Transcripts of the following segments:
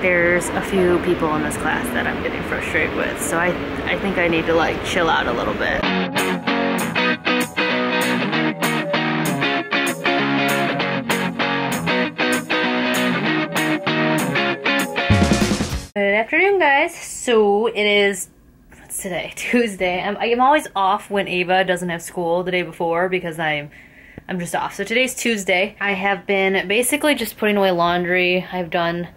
There's a few people in this class that I'm getting frustrated with, so I think I need to like chill out a little bit. Good afternoon, guys. So it is, what's today? Tuesday. I'm always off when Ava doesn't have school the day before because I'm just off. So today's Tuesday. I have been basically just putting away laundry. I've done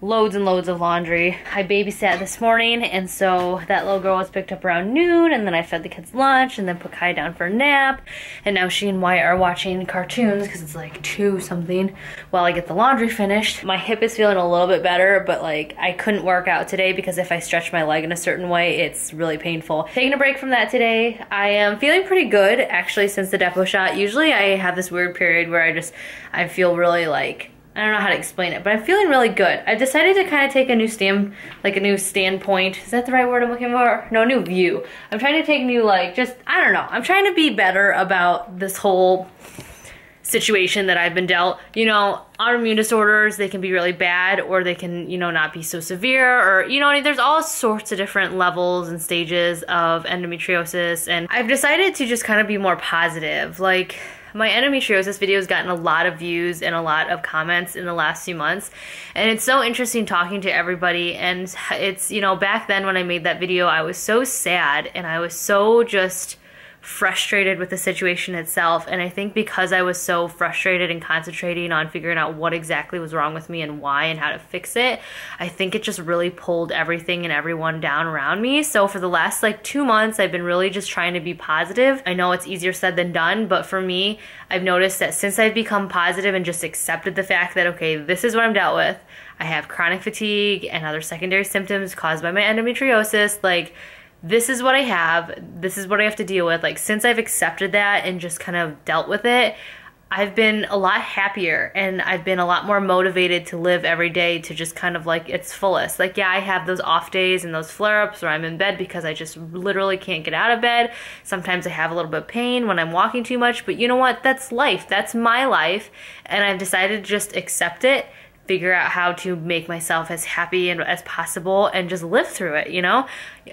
loads and loads of laundry. I babysat this morning, and so that little girl was picked up around noon, and then I fed the kids lunch and then put Kai down for a nap, and now she and Wyatt are watching cartoons because it's like 2 something while I get the laundry finished. My hip is feeling a little bit better, but like I couldn't work out today because if I stretch my leg in a certain way, it's really painful. Taking a break from that today. I am feeling pretty good actually since the depot shot. Usually I have this weird period where I feel really like, I don't know how to explain it, but I'm feeling really good. I've decided to kind of take a new standpoint. Is that the right word I'm looking for? No, new view. I'm trying to take new, like, just, I don't know. I'm trying to be better about this whole situation that I've been dealt. You know, autoimmune disorders, they can be really bad, or they can, you know, not be so severe, or, you know, there's all sorts of different levels and stages of endometriosis, and I've decided to just kind of be more positive. Like, my endometriosis video has gotten a lot of views and a lot of comments in the last few months, and it's so interesting talking to everybody. And it's, you know, back then when I made that video, I was so sad and I was so just frustrated with the situation itself. And I think because I was so frustrated and concentrating on figuring out what exactly was wrong with me and why and how to fix it, I think it just really pulled everything and everyone down around me. So for the last like 2 months, I've been really just trying to be positive. I know it's easier said than done, but for me, I've noticed that since I've become positive and just accepted the fact that, okay, this is what I'm dealt with, I have chronic fatigue and other secondary symptoms caused by my endometriosis, like, this is what I have, this is what I have to deal with. Like, since I've accepted that and just kind of dealt with it, I've been a lot happier, and I've been a lot more motivated to live every day to just kind of like its fullest. Like, yeah, I have those off days and those flare-ups where I'm in bed because I just literally can't get out of bed. Sometimes I have a little bit of pain when I'm walking too much, but you know what? That's life. That's my life, and I've decided to just accept it, figure out how to make myself as happy and as possible and just live through it, you know?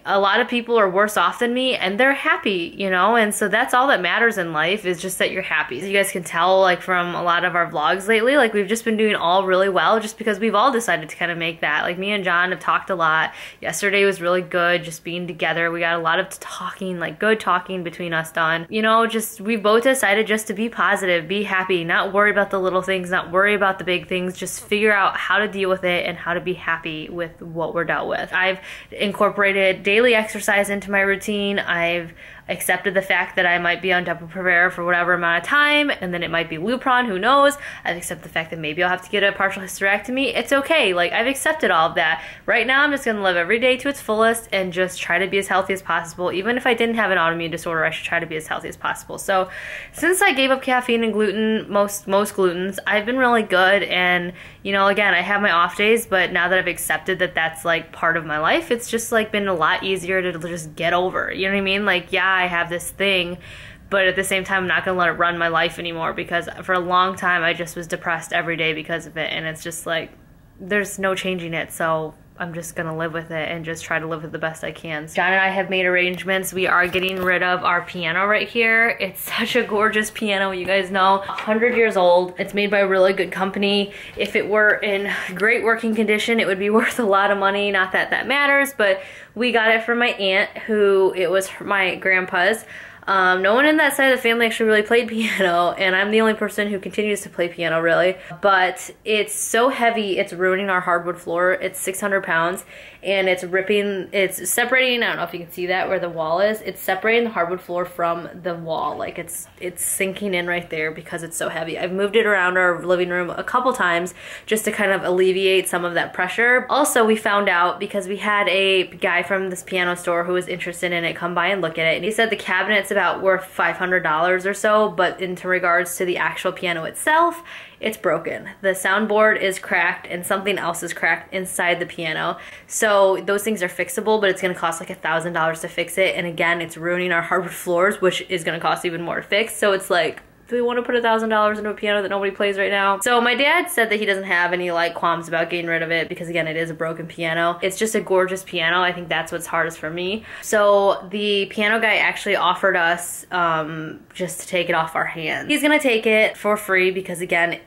A lot of people are worse off than me and they're happy, you know? And so that's all that matters in life, is just that you're happy. So you guys can tell, like, from a lot of our vlogs lately, like, we've just been doing all really well just because we've all decided to kind of make that. Like, me and John have talked a lot. Yesterday was really good, just being together. We got a lot of talking, like good talking between us done. You know, just, we both decided just to be positive, be happy, not worry about the little things, not worry about the big things, just figure out how to deal with it and how to be happy with what we're dealt with. I've incorporated daily exercise into my routine. I've accepted the fact that I might be on Depo-Provera for whatever amount of time, and then it might be Lupron, who knows. I've accepted the fact that maybe I'll have to get a partial hysterectomy. It's okay. Like, I've accepted all of that. Right now, I'm just gonna live every day to its fullest and just try to be as healthy as possible. Even if I didn't have an autoimmune disorder, I should try to be as healthy as possible. So since I gave up caffeine and gluten, most glutens, I've been really good. And, you know, again, I have my off days, but now that I've accepted that that's like part of my life, it's just like been a lot easier to just get over. You know what I mean? Like, yeah, I have this thing, but at the same time, I'm not gonna let it run my life anymore, because for a long time I just was depressed every day because of it, and it's just like, there's no changing it. So I'm just gonna live with it and just try to live it the best I can. John and I have made arrangements. We are getting rid of our piano right here. It's such a gorgeous piano, you guys know. 100 years old. It's made by a really good company. If it were in great working condition, it would be worth a lot of money. Not that that matters, but we got it from my aunt, who, it was my grandpa's. No one in that side of the family actually really played piano, and I'm the only person who continues to play piano, really. But it's so heavy, it's ruining our hardwood floor. It's 600 pounds, and it's ripping, it's separating, I don't know if you can see that where the wall is, it's separating the hardwood floor from the wall. Like, it's sinking in right there because it's so heavy. I've moved it around our living room a couple times just to kind of alleviate some of that pressure. Also, we found out, because we had a guy from this piano store who was interested in it come by and look at it, and he said the cabinet's about worth $500 or so, but in regards to the actual piano itself, it's broken. The soundboard is cracked and something else is cracked inside the piano. So those things are fixable, but it's gonna cost like $1,000 to fix it. And again, it's ruining our hardwood floors, which is gonna cost even more to fix. So it's like do we want to put $1,000 into a piano that nobody plays right now? So my dad said that he doesn't have any like qualms about getting rid of it because again, it is a broken piano. It's just a gorgeous piano. I think that's what's hardest for me. So the piano guy actually offered us just to take it off our hands. He's gonna take it for free because again,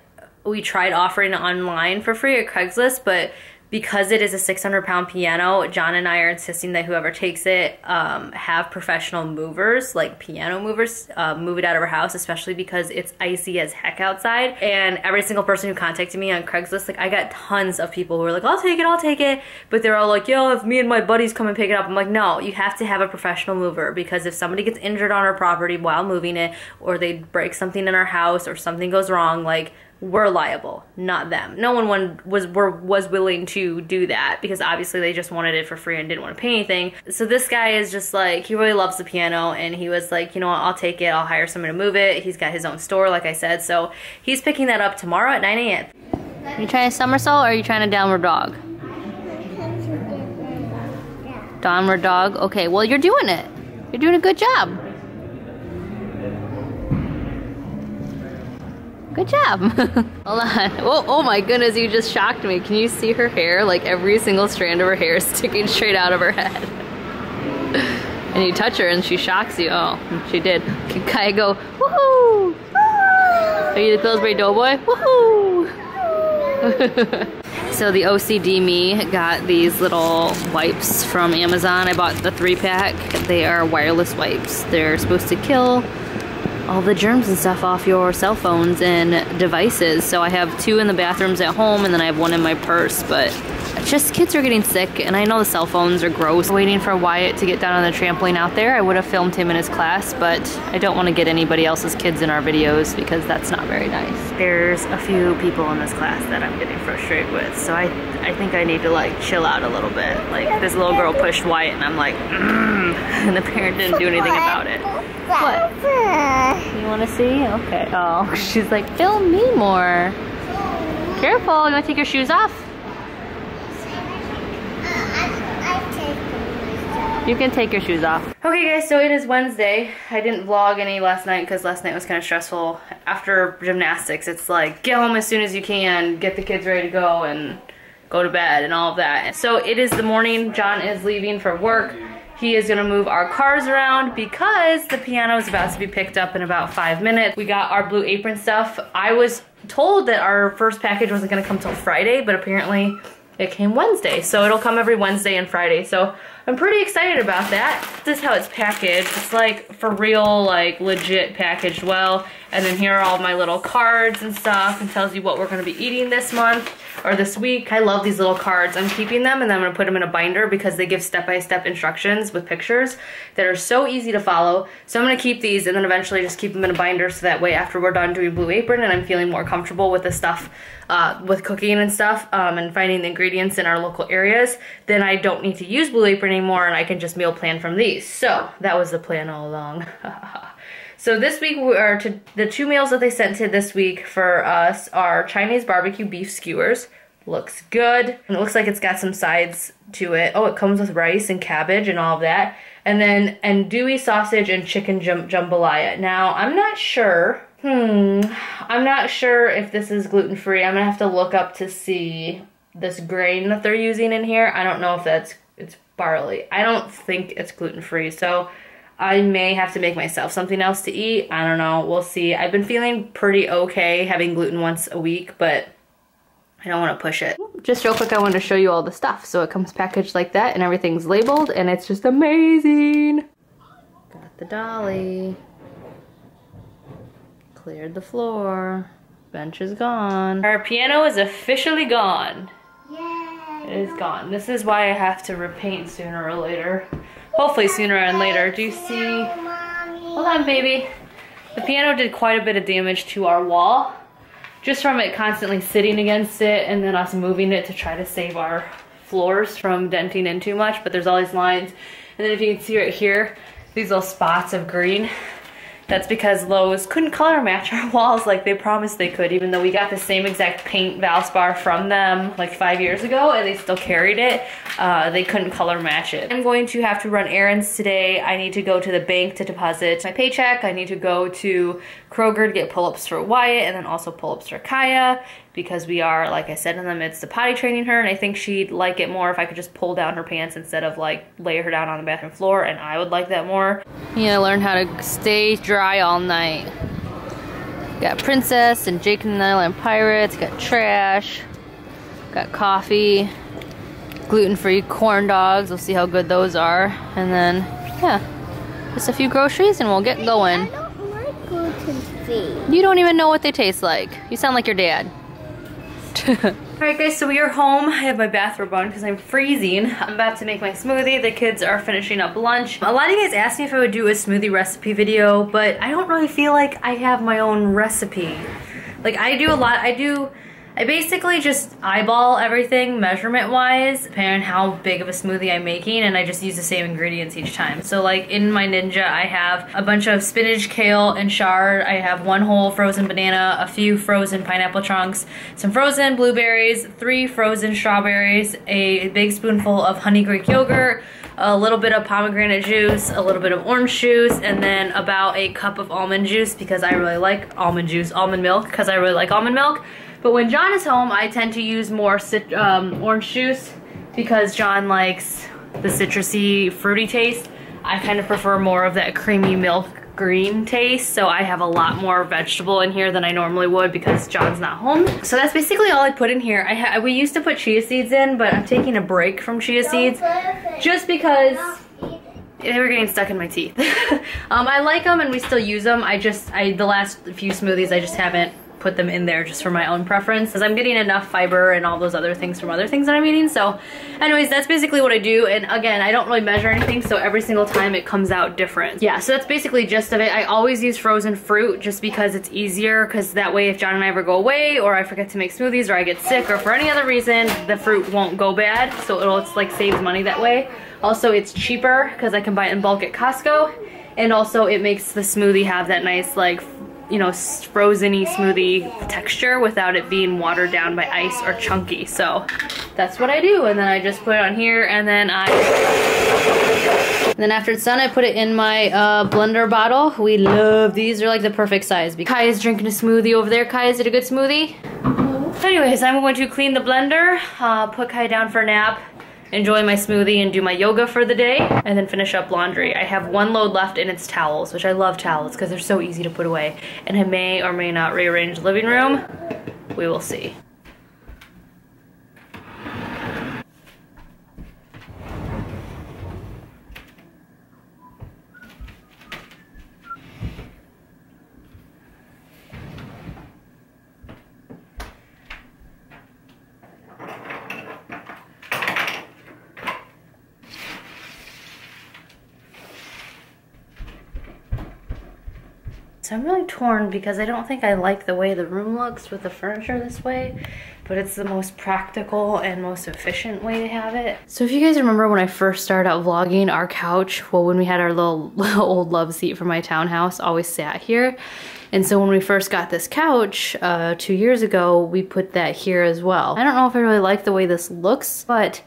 we tried offering it online for free at Craigslist, but because it is a 600-pound piano, John and I are insisting that whoever takes it have professional movers, like piano movers, move it out of our house, especially because it's icy as heck outside. And every single person who contacted me on Craigslist, like I got tons of people who were like, I'll take it. But they're all like, yo, if me and my buddies come and pick it up. I'm like, no, you have to have a professional mover because if somebody gets injured on our property while moving it, or they break something in our house or something goes wrong, like, we're liable, not them. No one was willing to do that because obviously they just wanted it for free and didn't want to pay anything. So this guy is just like, he really loves the piano and he was like, you know what, I'll take it, I'll hire someone to move it. He's got his own store, like I said, so he's picking that up tomorrow at 9 a.m. Are you trying to somersault or are you trying to downward dog? Downward dog? Okay, well you're doing it. You're doing a good job. Good job. Hold on. Oh my goodness, you just shocked me. Can you see her hair? Like every single strand of her hair is sticking straight out of her head. And you touch her and she shocks you. Oh, she did. Can Kaya go, woohoo! Are you the Pillsbury Doughboy? Woohoo! So the OCD me got these little wipes from Amazon. I bought the 3-pack. They are wireless wipes. They're supposed to kill all the germs and stuff off your cell phones and devices. So I have 2 in the bathrooms at home and then I have 1 in my purse, but just kids are getting sick and I know the cell phones are gross. Waiting for Wyatt to get down on the trampoline out there. I would have filmed him in his class, but I don't want to get anybody else's kids in our videos because that's not very nice. There's a few people in this class that I'm getting frustrated with, so I think I need to like chill out a little bit. Like this little girl pushed Wyatt and I'm like, and the parent didn't do anything about it. What? You want to see? Okay. Oh, she's like, film me more. Careful, you want to take your shoes off? You can take your shoes off. Okay guys, so it is Wednesday. I didn't vlog any last night because last night was kind of stressful. After gymnastics, it's like, get home as soon as you can, get the kids ready to go and go to bed and all of that. So it is the morning, John is leaving for work. He is gonna move our cars around because the piano is about to be picked up in about 5 minutes. We got our Blue Apron stuff. I was told that our first package wasn't gonna come till Friday, but apparently it came Wednesday. So it'll come every Wednesday and Friday. So I'm pretty excited about that. This is how it's packaged. It's like for real, like legit packaged well. And then here are all my little cards and stuff and tells you what we're gonna be eating this month or this week. I love these little cards. I'm keeping them and then I'm gonna put them in a binder because they give step-by-step instructions with pictures that are so easy to follow. So I'm gonna keep these and then eventually just keep them in a binder so that way after we're done doing Blue Apron and I'm feeling more comfortable with the stuff, with cooking and stuff and finding the ingredients in our local areas, then I don't need to use Blue Apron anymore and I can just meal plan from these. So that was the plan all along. So this week, the 2 meals that they sent to this week for us are Chinese barbecue beef skewers. Looks good. And it looks like it's got some sides to it. Oh, it comes with rice and cabbage and all of that. And then andouille sausage and chicken jambalaya. Now, I'm not sure. I'm not sure if this is gluten-free. I'm gonna have to look up to see this grain that they're using in here. I don't know if it's barley. I don't think it's gluten-free. So I may have to make myself something else to eat. I don't know. We'll see. I've been feeling pretty okay having gluten once a week, but I don't want to push it. Just real quick, I wanted to show you all the stuff. So it comes packaged like that and everything's labeled and it's just amazing. Got the dolly. Cleared the floor. Bench is gone. Our piano is officially gone. Yay! It is gone. This is why I have to repaint sooner or later. Hopefully sooner and later. Do you see? Hold on, baby. The piano did quite a bit of damage to our wall. Just from it constantly sitting against it and then us moving it to try to save our floors from denting in too much. But there's all these lines. And then if you can see right here, these little spots of green. That's because Lowe's couldn't color match our walls like they promised they could, even though we got the same exact paint Valspar from them like 5 years ago and they still carried it. They couldn't color match it. I'm going to have to run errands today. I need to go to the bank to deposit my paycheck. I need to go to Kroger to get pull-ups for Wyatt and then also pull-ups for Kaya because we are, like I said, in the midst of potty training her, and I think she'd like it more if I could just pull down her pants instead of like lay her down on the bathroom floor, and I would like that more. You gotta learn how to stay dry all night. Got Princess and Jake and the Island Pirates, got trash, got coffee, gluten-free corn dogs, we'll see how good those are, and then, yeah, just a few groceries and we'll get going. I don't like gluten-free. You don't even know what they taste like. You sound like your dad. Alright guys, so we are home. I have my bathrobe on because I'm freezing. I'm about to make my smoothie. The kids are finishing up lunch. A lot of you guys asked me if I would do a smoothie recipe video, but I don't really feel like I have my own recipe. Like I basically just eyeball everything measurement wise, depending on how big of a smoothie I'm making, and I just use the same ingredients each time. So like in my Ninja, I have a bunch of spinach, kale, and chard. I have 1 whole frozen banana, a few frozen pineapple chunks, some frozen blueberries, 3 frozen strawberries, a big spoonful of honey Greek yogurt, a little bit of pomegranate juice, a little bit of orange juice, and then about a cup of almond juice because I really like almond milk because I really like almond milk. But when John is home, I tend to use more orange juice because John likes the citrusy, fruity taste. I kind of prefer more of that creamy milk green taste, so I have a lot more vegetable in here than I normally would because John's not home. So that's basically all I put in here. We used to put chia seeds in, but I'm taking a break from chia seeds just because they were getting stuck in my teeth. I like them and we still use them. The last few smoothies I just haven't put them in there just for my own preference because I'm getting enough fiber and all those other things from other things that I'm eating. So anyways, that's basically what I do, and again, I don't really measure anything, so every single time it comes out different. Yeah, so that's basically gist of it. I always use frozen fruit just because it's easier, because that way if John and I ever go away or I forget to make smoothies or I get sick or for any other reason, the fruit won't go bad, so it's like saves money that way. Also, it's cheaper because I can buy it in bulk at Costco, and also it makes the smoothie have that nice like, you know, frozen-y smoothie texture without it being watered down by ice or chunky. So that's what I do, and then I just put it on here, and then after it's done, I put it in my blender bottle. We love these. They're like the perfect size. Kai is drinking a smoothie over there. Kai, is it a good smoothie? Anyways, I'm going to clean the blender, put Kai down for a nap, enjoy my smoothie and do my yoga for the day, and then finish up laundry. I have 1 load left and it's towels, which I love towels because they're so easy to put away. And I may or may not rearrange the living room. We will see. So I'm really torn because I don't think I like the way the room looks with the furniture this way, but it's the most practical and most efficient way to have it. So if you guys remember when I first started out vlogging, our couch, well, when we had our little old love seat for my townhouse, always sat here. And so when we first got this couch 2 years ago, we put that here as well. I don't know if I really like the way this looks, but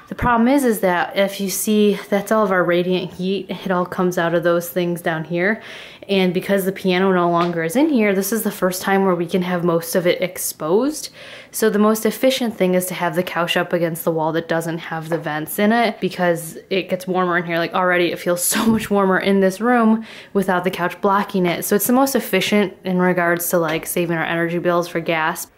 the problem is that if you see, that's all of our radiant heat. It all comes out of those things down here. And because the piano no longer is in here, this is the first time where we can have most of it exposed. So the most efficient thing is to have the couch up against the wall that doesn't have the vents in it, because it gets warmer in here. Like already it feels so much warmer in this room without the couch blocking it. So it's the most efficient in regards to like saving our energy bills for gas.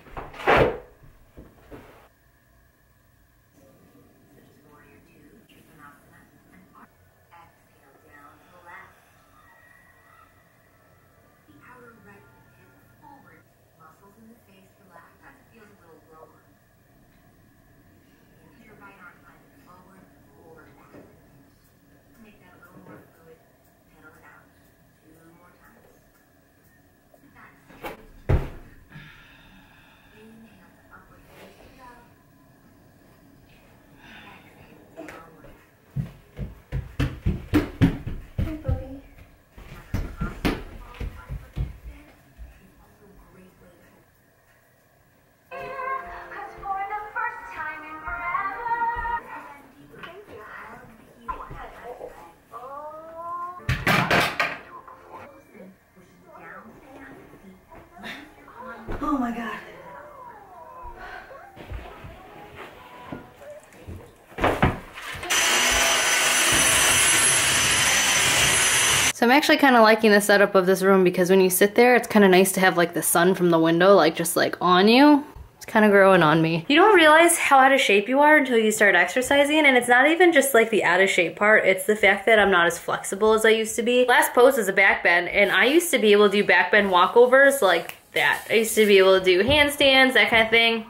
So I'm actually kind of liking the setup of this room because when you sit there, it's kind of nice to have like the sun from the window, like just like on you. It's kind of growing on me. You don't realize how out of shape you are until you start exercising, and it's not even just like the out of shape part, it's the fact that I'm not as flexible as I used to be. Last post is a back bend, and I used to be able to do back bend walkovers like that. I used to be able to do handstands, that kind of thing.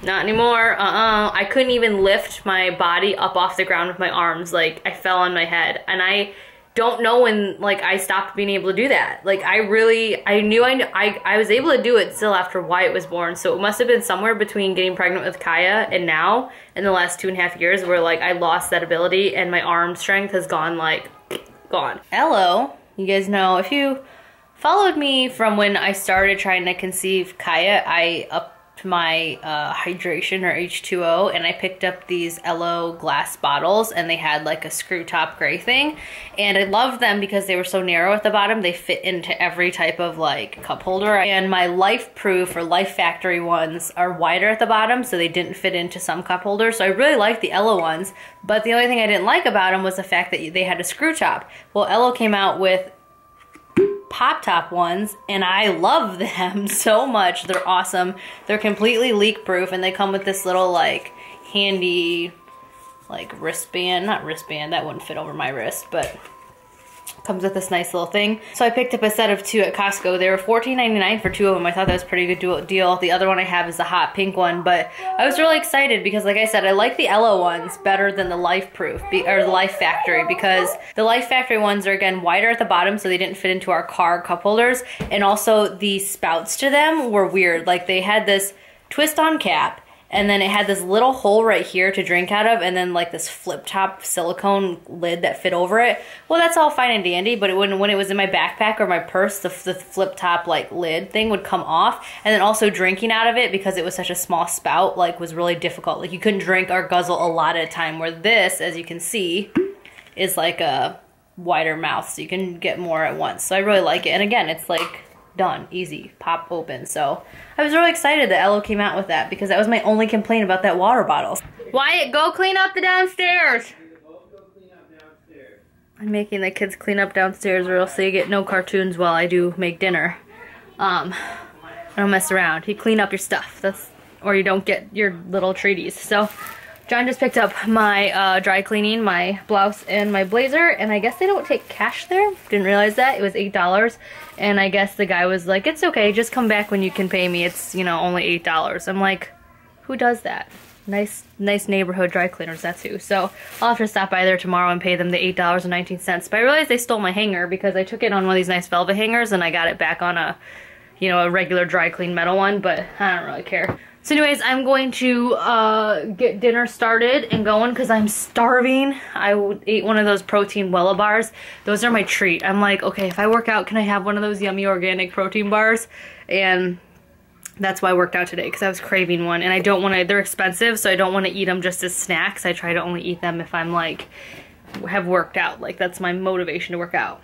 Not anymore, I couldn't even lift my body up off the ground with my arms. Like, I fell on my head, and I don't know when, like, I stopped being able to do that. Like, I knew I was able to do it still after Wyatt was born, so it must have been somewhere between getting pregnant with Kaya and now, in the last 2.5 years, where, like, I lost that ability, and my arm strength has gone, like, gone. Hello, you guys know, if you followed me from when I started trying to conceive Kaya, I upped my hydration or H2O, and I picked up these Elo glass bottles, and they had like a screw top gray thing, and I loved them because they were so narrow at the bottom. They fit into every type of like cup holder, and my Life Proof or Life Factory ones are wider at the bottom, so they didn't fit into some cup holders. So I really liked the Elo ones, but the only thing I didn't like about them was the fact that they had a screw top. Well, Elo came out with pop top ones, and I love them so much. They're awesome. They're completely leak proof, and they come with this little like handy like wristband, not wristband, that wouldn't fit over my wrist, but comes with this nice little thing. So I picked up a set of 2 at Costco. They were $14.99 for 2 of them. I thought that was a pretty good deal. The other one I have is the hot pink one, but I was really excited because, like I said, I like the Elo ones better than the Life Proof or the Life Factory, because the Life Factory ones are, again, wider at the bottom, so they didn't fit into our car cup holders, and also the spouts to them were weird. Like, they had this twist-on cap, and then it had this little hole right here to drink out of, and then like this flip top silicone lid that fit over it. Well, that's all fine and dandy, but when it was in my backpack or my purse, the flip top like lid thing would come off, and then also drinking out of it, because it was such a small spout, like was really difficult. Like, you couldn't drink or guzzle a lot at a time, where this, as you can see, is like a wider mouth, so you can get more at once. So I really like it, and again, it's like done, easy, pop open. So I was really excited that Elo came out with that, because that was my only complaint about that water bottle. Wyatt, go clean up the downstairs. I'm making the kids clean up downstairs, or else they get no cartoons while I do make dinner. I don't mess around. You clean up your stuff, or you don't get your little treaties. So John just picked up my dry cleaning, my blouse and my blazer, and I guess they don't take cash there. Didn't realize that. It was $8, and I guess the guy was like, it's okay, just come back when you can pay me. It's, you know, only $8. I'm like, who does that? Nice neighborhood dry cleaners, that's who. So I'll have to stop by there tomorrow and pay them the $8.19. But I realized they stole my hanger, because I took it on one of these nice velvet hangers, and I got it back on a, you know, a regular dry clean metal one, but I don't really care. So anyways, I'm going to get dinner started and going, because I'm starving. I ate one of those protein Wella bars. Those are my treat. I'm like, okay, if I work out, can I have one of those yummy organic protein bars? And that's why I worked out today, because I was craving one. And I don't want to, they're expensive, so I don't want to eat them just as snacks. I try to only eat them if I'm like, have worked out. Like, that's my motivation to work out.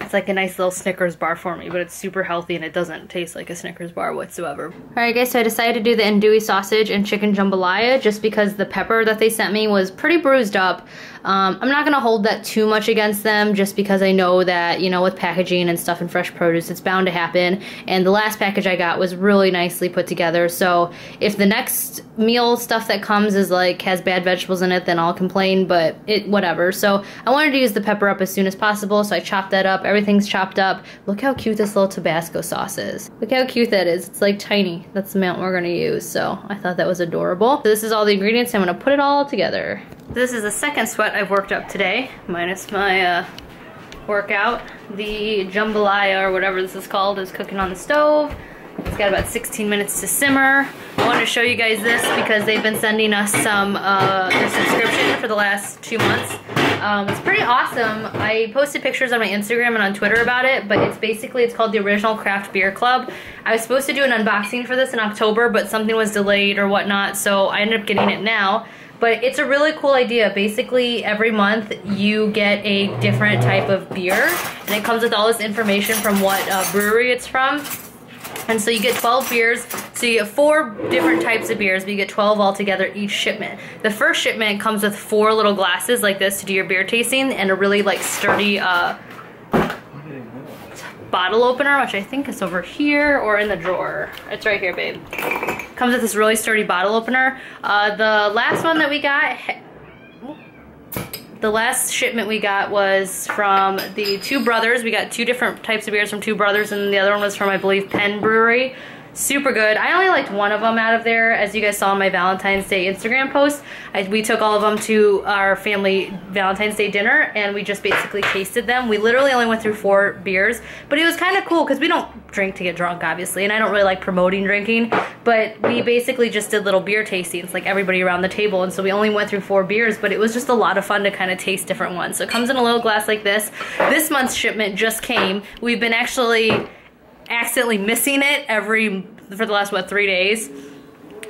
It's like a nice little Snickers bar for me, but it's super healthy and it doesn't taste like a Snickers bar whatsoever. Alright guys, so I decided to do the andouille sausage and chicken jambalaya just because the pepper that they sent me was pretty bruised up. I'm not going to hold that too much against them, just because I know that, you know, with packaging and stuff and fresh produce, it's bound to happen. And the last package I got was really nicely put together, so if the next meal stuff that comes is like, has bad vegetables in it, then I'll complain, but whatever. So I wanted to use the pepper up as soon as possible, so I chopped that up. Everything's chopped up. Look how cute this little Tabasco sauce is. Look how cute that is. It's like tiny. That's the amount we're going to use, so I thought that was adorable. So this is all the ingredients. I'm going to put it all together. This is the second sweat I've worked up today, minus my workout. The jambalaya, or whatever this is called, is cooking on the stove. It's got about 16 minutes to simmer. I wanted to show you guys this because they've been sending us some their subscription for the last 2 months. It's pretty awesome. I posted pictures on my Instagram and on Twitter about it, but it's called the Original Craft Beer Club. I was supposed to do an unboxing for this in October, but something was delayed or whatnot, so I ended up getting it now. But it's a really cool idea. Basically, every month you get a different type of beer, and it comes with all this information from what brewery it's from. And so you get 12 beers, so you get 4 different types of beers, but you get 12 altogether each shipment. The first shipment comes with 4 little glasses like this to do your beer tasting, and a really like sturdy bottle opener, which I think is over here or in the drawer. It's right here, babe. Comes with this really sturdy bottle opener. The last one that we got, the last shipment we got was from the Two Brothers. We got 2 different types of beers from Two Brothers, and the other one was from, I believe, Penn Brewery. Super good. I only liked one of them out of there. As you guys saw in my Valentine's Day Instagram post, we took all of them to our family Valentine's Day dinner, and we just basically tasted them. We literally only went through 4 beers, but it was kind of cool because we don't drink to get drunk, obviously, and I don't really like promoting drinking, but we basically just did little beer tastings, like everybody around the table, and so we only went through 4 beers, but it was just a lot of fun to kind of taste different ones. So it comes in a little glass like this. This month's shipment just came. We've been actually accidentally missing it for the last, what, 3 days,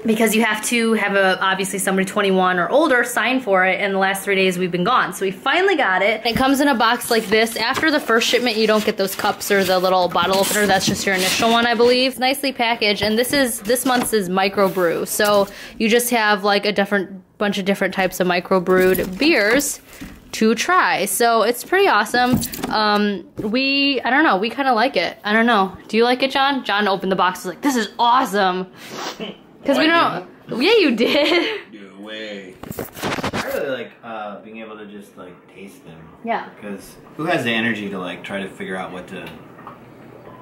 because you have to have obviously somebody 21 or older sign for it, and the last 3 days we've been gone. So we finally got it. It comes in a box like this. After the first shipment, you don't get those cups or the little bottle opener. That's just your initial one, I believe. It's nicely packaged, and this month's is microbrew. So you just have like a bunch of different types of microbrewed beers to try. So it's pretty awesome. I don't know, we kind of like it. I don't know. Do you like it, John? John opened the box, was like, this is awesome. Because we don't. Yeah, you did. No way. I really like being able to just like taste them. Yeah. Because who has the energy to like try to figure out what to?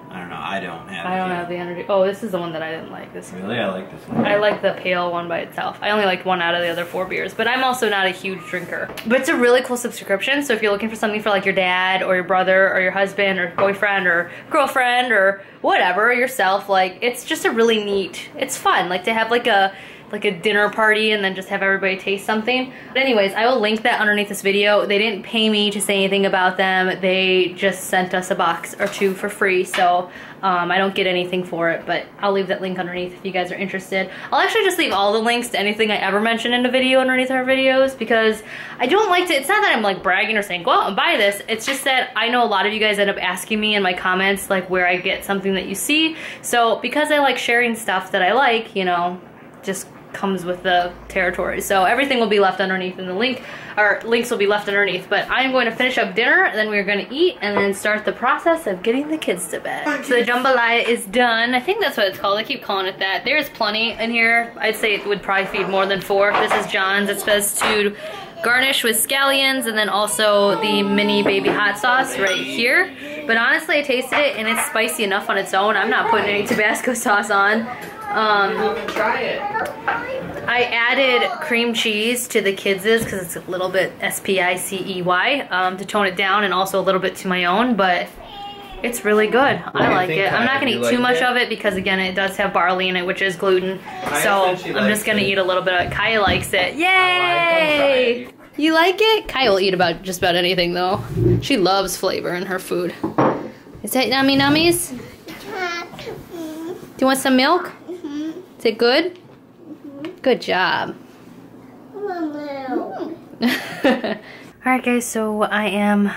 I don't know. I don't have the energy. Oh, this is the one that I didn't like. Really? I like this one. I like the pale one by itself. I only liked 1 out of the other 4 beers, but I'm also not a huge drinker. But it's a really cool subscription, so if you're looking for something for like your dad or your brother or your husband or boyfriend or girlfriend or whatever, yourself, like, it's just a really neat, it's fun, like to have like a dinner party and then just have everybody taste something. But anyways, I will link that underneath this video. They didn't pay me to say anything about them. They just sent us a box or 2 for free, so I don't get anything for it, but I'll leave that link underneath if you guys are interested. I'll actually just leave all the links to anything I ever mention in a video underneath our videos, because I don't like to, it's not that I'm like bragging or saying go out and buy this, it's just that I know a lot of you guys end up asking me in my comments like where I get something that you see. So because I like sharing stuff that I like, you know, just comes with the territory. So everything will be left underneath in the link, or links will be left underneath. But I'm going to finish up dinner, and then we're going to eat, and then start the process of getting the kids to bed. So the jambalaya is done. I think that's what it's called. I keep calling it that. There's plenty in here. I'd say it would probably feed more than 4. This is John's. It says to garnish with scallions, and then also the mini baby hot sauce right here. But honestly, I tasted it, and it's spicy enough on its own. I'm not putting any Tabasco sauce on. Try it. I added cream cheese to the kids's because it's a little bit SPICEY to tone it down, and also a little bit to my own, but it's really good. I like it. I'm not going to eat too much of it because, again, it does have barley in it, which is gluten. So I'm just going to eat a little bit of it. Kaya likes it. Yay! You like it? Kaya will eat just about anything, though. She loves flavor in her food. Is that yummy nummies? Do you want some milk? Is it good? Good job. Alright guys, so I am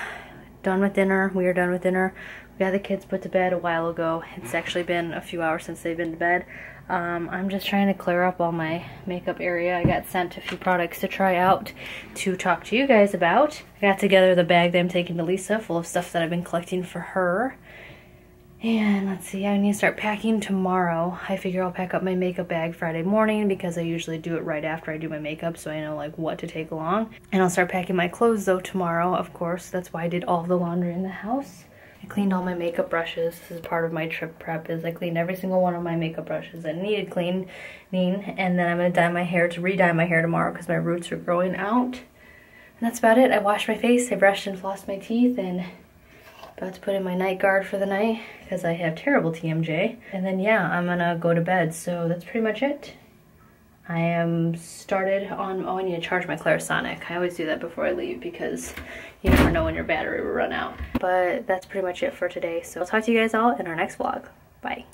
done with dinner. We are done with dinner. We got the kids put to bed a while ago. It's actually been a few hours since they've been to bed. I'm just trying to clear up all my makeup area. I got sent a few products to try out to talk to you guys about. I got together the bag that I'm taking to Lisa full of stuff that I've been collecting for her. And let's see, I need to start packing tomorrow. I figure I'll pack up my makeup bag Friday morning because I usually do it right after I do my makeup, so I know like what to take along. And I'll start packing my clothes though tomorrow, of course. That's why I did all the laundry in the house. I cleaned all my makeup brushes. This is part of my trip prep, is I cleaned every single one of my makeup brushes that needed cleaning. And then I'm gonna dye my hair, to re-dye my hair tomorrow because my roots are growing out. And that's about it. I washed my face, I brushed and flossed my teeth, and about to put in my night guard for the night because I have terrible TMJ. And then yeah, I'm gonna go to bed. So that's pretty much it. I am started on, oh, I need to charge my Clarisonic. I always do that before I leave because you never know when your battery will run out. But that's pretty much it for today. So I'll talk to you guys all in our next vlog. Bye.